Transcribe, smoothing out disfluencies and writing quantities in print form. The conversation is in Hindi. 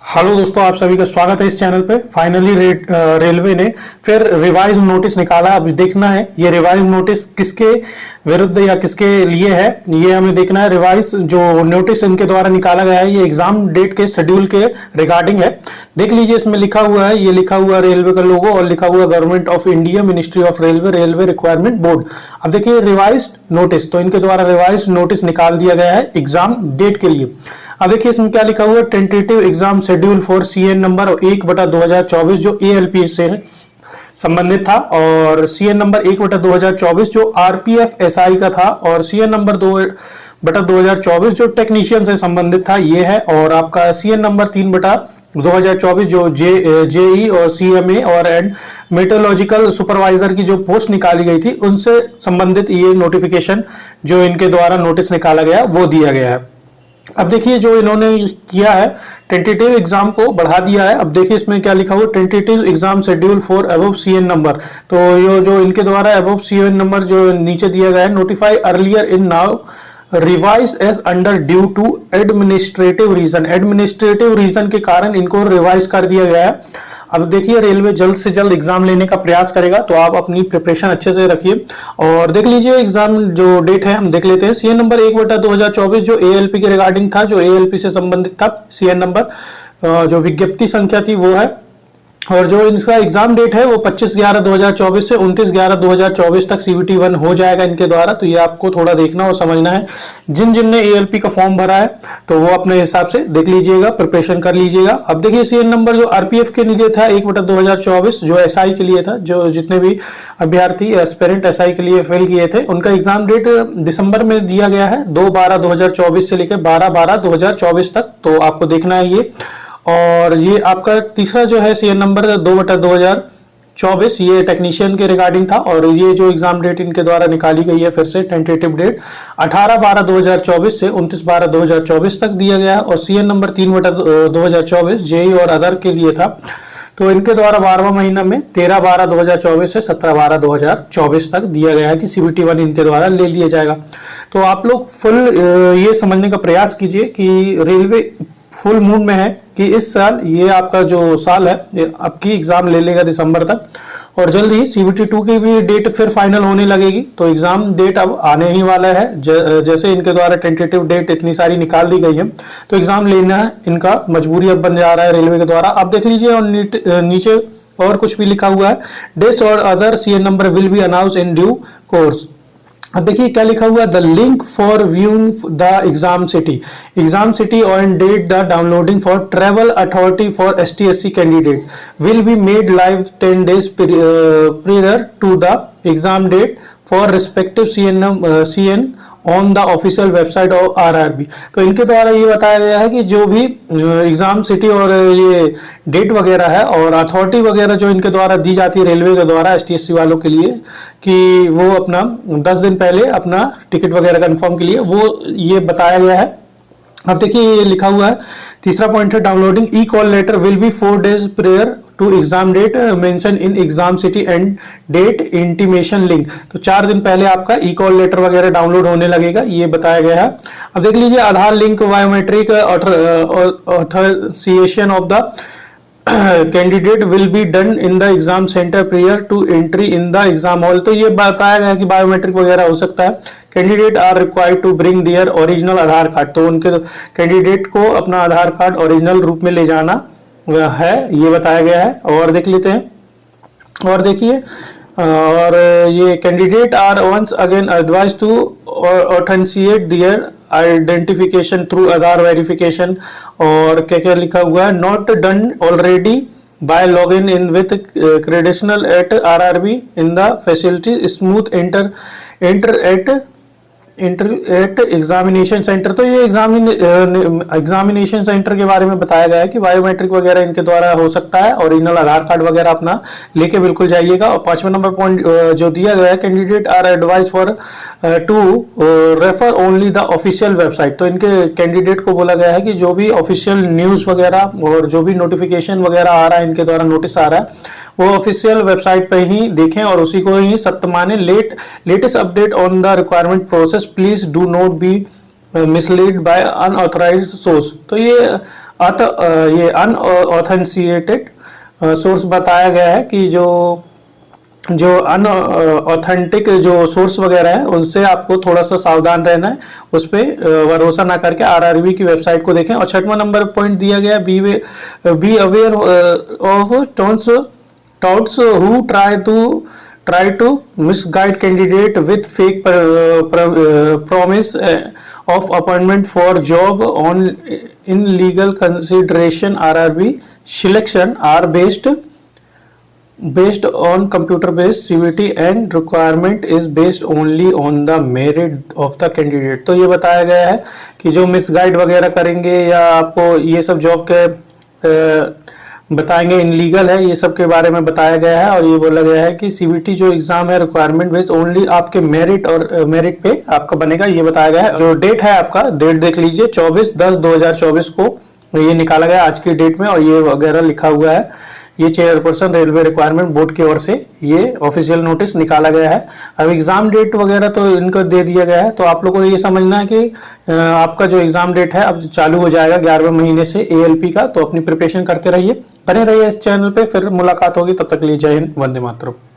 हेलो दोस्तों, आप सभी का स्वागत है इस चैनल पे। फाइनली रेलवे ने फिर रिवाइज नोटिस निकाला। अब देखना है ये रिवाइज नोटिस किसके विरुद्ध या किसके लिए है, ये हमें देखना है। रिवाइज जो नोटिस इनके द्वारा निकाला गया है ये एग्जाम डेट के शेड्यूल के रिगार्डिंग है। देख लीजिए, इसमें लिखा हुआ है, ये लिखा हुआ रेलवे का लोगो और लिखा हुआ government of India, ministry of railway, railway requirement board. अब देखिए रिवाइज नोटिस, तो इनके द्वारा रिवाइज नोटिस निकाल दिया गया है एग्जाम डेट के लिए। अब देखिए इसमें क्या लिखा हुआ है, tentative exam schedule for CN number 1/2024 जो एएलपी से संबंधित था, और सीएन नंबर 1/2024 जो आरपीएफ एसआई का था, और सीएन नंबर 2/2024 जो टेक्नीशियन से संबंधित था ये है। और आपका सीएन नंबर 3/2024 जो जेई और सीएमए और एंड मेट्रोलॉजिकल सुपरवाइजर की जो पोस्ट निकाली गई थी उनसे संबंधित ये नोटिफिकेशन जो इनके द्वारा नोटिस निकाला गया वो दिया गया है। अब देखिए जो इन्होंने किया है, टेंटेटिव एग्जाम को बढ़ा दिया है। अब देखिए इसमें क्या लिखा हुआ, tentative exam schedule for above CN number. तो ये जो इनके द्वारा अबव सीएन नंबर जो नीचे दिया गया है, notify earlier in now revise as under due to administrative reason. Administrative reason के कारण इनको रिवाइज कर दिया गया है। अब देखिए रेलवे जल्द से जल्द एग्जाम लेने का प्रयास करेगा, तो आप अपनी प्रिपरेशन अच्छे से रखिए। और देख लीजिए एग्जाम जो डेट है हम देख लेते हैं। सीएन नंबर 1/2024 जो एएलपी के रिगार्डिंग था, जो एएलपी से संबंधित था। सीएन नंबर जो विज्ञप्ति संख्या थी वो है, और जो इनका एग्जाम डेट है वो 25/11/2024 से 29/11/2024 तक सीबीटी 1 हो जाएगा इनके द्वारा। तो ये आपको थोड़ा देखना और समझना है। जिन जिन ने एएलपी का फॉर्म भरा है तो वो अपने हिसाब से देख लीजिएगा, प्रिपरेशन कर लीजिएगा। अब देखिए सीएन नंबर जो आरपीएफ के लिए था 1/2024 जो एसआई के लिए था, जो जितने भी अभ्यर्थी एस्पिरेंट एसआई के लिए फेल किए थे उनका एग्जाम डेट दिसंबर में दिया गया है, 2/12/2024 से लेकर 12/12/2024 तक। तो आपको देखना है ये। और ये आपका तीसरा जो है सीएन नंबर 2/2024 ये टेक्नीशियन के रिगार्डिंग था, और ये जो एग्जाम डेट इनके द्वारा निकाली गई है फिर से टेंटेटिव डेट 18/12/2024 से 29/12/2024 तक दिया गया है। और सीएन नंबर 3/2024 जेई और अदर के लिए था, तो इनके द्वारा 12वां महीना में 13/12/2024 से 17/12/2024 तक दिया गया है कि सीबीटी 1 इनके द्वारा ले लिया जाएगा। तो आप लोग फुल ये समझने का प्रयास कीजिए कि रेलवे फुल मूड में है कि इस साल ये आपका जो साल है आपकी एग्जाम ले लेगा दिसंबर तक, और जल्द ही सीबीटी 2 की भी डेट फिर फाइनल होने लगेगी। तो एग्जाम डेट अब आने ही वाला है। जैसे इनके द्वारा टेंटेटिव डेट इतनी सारी निकाल दी गई है, तो एग्जाम लेना इनका मजबूरी अब बन जा रहा है रेलवे के द्वारा। आप देख लीजिए और नीचे और कुछ भी लिखा हुआ है, डेट्स और other CEN number will be announce in due course. अब देखिए क्या लिखा हुआ है, the link for viewing the exam city और date the downloading for travel authority for ST/SC candidate will be made live 10 days prior to the exam date for respective CN on the official website of RRB। तो इनके द्वारा ये बताया गया है कि जो भी एग्जाम सिटी और ये डेट वगैरह है और अथॉरिटी वगैरह जो इनके द्वारा दी जाती है रेलवे के द्वारा ST/SC वालों के लिए, कि वो अपना 10 दिन पहले अपना टिकट वगैरह कंफर्म के लिए वो ये बताया गया है। अब देखिए ये लिखा हुआ है, तीसरा पॉइंट है downloading e call letter will be 4 days prior to exam date mention in exam city and date intimation link. तो 4 दिन पहले आपका ई कॉल लेटर वगैरह डाउनलोड होने लगेगा, ये बताया गया है। अब देख लीजिए Aadhaar link biometric authorisation of the candidate will be done in the exam centre prior to entry in the exam hall. तो ये बताया गया कि बायोमेट्रिक वगैरह हो सकता है। Candidate are required to bring their original Aadhaar card. तो उनके कैंडिडेट को अपना आधार कार्ड ओरिजिनल रूप में ले जाना है, ये बताया गया है। और देख लेते हैं और देखिए, और ये candidate are once again advise to authenticate their identification through Aadhaar verification. और क्या क्या लिखा हुआ है, not done already by login in with credential at RRB in the facility smooth enter at examination centre. तो ये एग्जामिनेशन सेंटर के बारे में बताया गया है कि बायोमेट्रिक वगैरह इनके द्वारा हो सकता है, ओरिजिनल आधार कार्ड वगैरह अपना लेके बिल्कुल जाइएगा। और 5वां नंबर पॉइंट जो दिया गया है, candidate are advise for to refer only the official website. तो इनके कैंडिडेट को बोला गया है कि जो भी ऑफिशियल न्यूज वगैरह और जो भी नोटिफिकेशन वगैरह आ रहा है इनके द्वारा नोटिस आ रहा है वो ऑफिशियल वेबसाइट पे ही देखें और उसी को ही सत्य माने। Latest update on the requirement process please do not be mislead by unauthorised source. तो ये ये अनऑथेंटिकेटेड सोर्स बताया गया है कि जो अनऑथेंटिक जो सोर्स वगैरह है उनसे आपको थोड़ा सा सावधान रहना है, उस पर भरोसा ना करके आरआरबी की वेबसाइट को देखें। और 6वां नंबर पॉइंट दिया गया, be aware of touts who try to misguide candidate with fake promise of appointment for job on in legal consideration. RRB selection are based on computer based CVT and requirement is based only on the merit of the candidate। तो ये बताया गया है कि जो मिसगाइड वगैरह करेंगे या आपको ये सब जॉब के बताएंगे इनलीगल है, ये सब के बारे में बताया गया है। और ये बोला गया है कि सीवीटी जो एग्जाम है रिक्वायरमेंट बेस्ड ओनली आपके मेरिट और मेरिट पे आपका बनेगा, ये बताया गया है। जो डेट है आपका डेट देख लीजिए 24/10/2024 को ये निकाला गया आज की डेट में, और ये वगैरह लिखा हुआ है। ये चेयरपर्सन रेलवे रिक्वायरमेंट बोर्ड की ओर से ये ऑफिशियल नोटिस निकाला गया है। अब एग्जाम डेट वगैरह तो इनको दे दिया गया है, तो आप लोगों को ये समझना है कि आपका जो एग्जाम डेट है अब चालू हो जाएगा 11वें महीने से एएलपी का। तो अपनी प्रिपरेशन करते रहिए, बने रहिए इस चैनल पे, फिर मुलाकात होगी, तब तक के लिए जय हिंद, वंदे मातरम।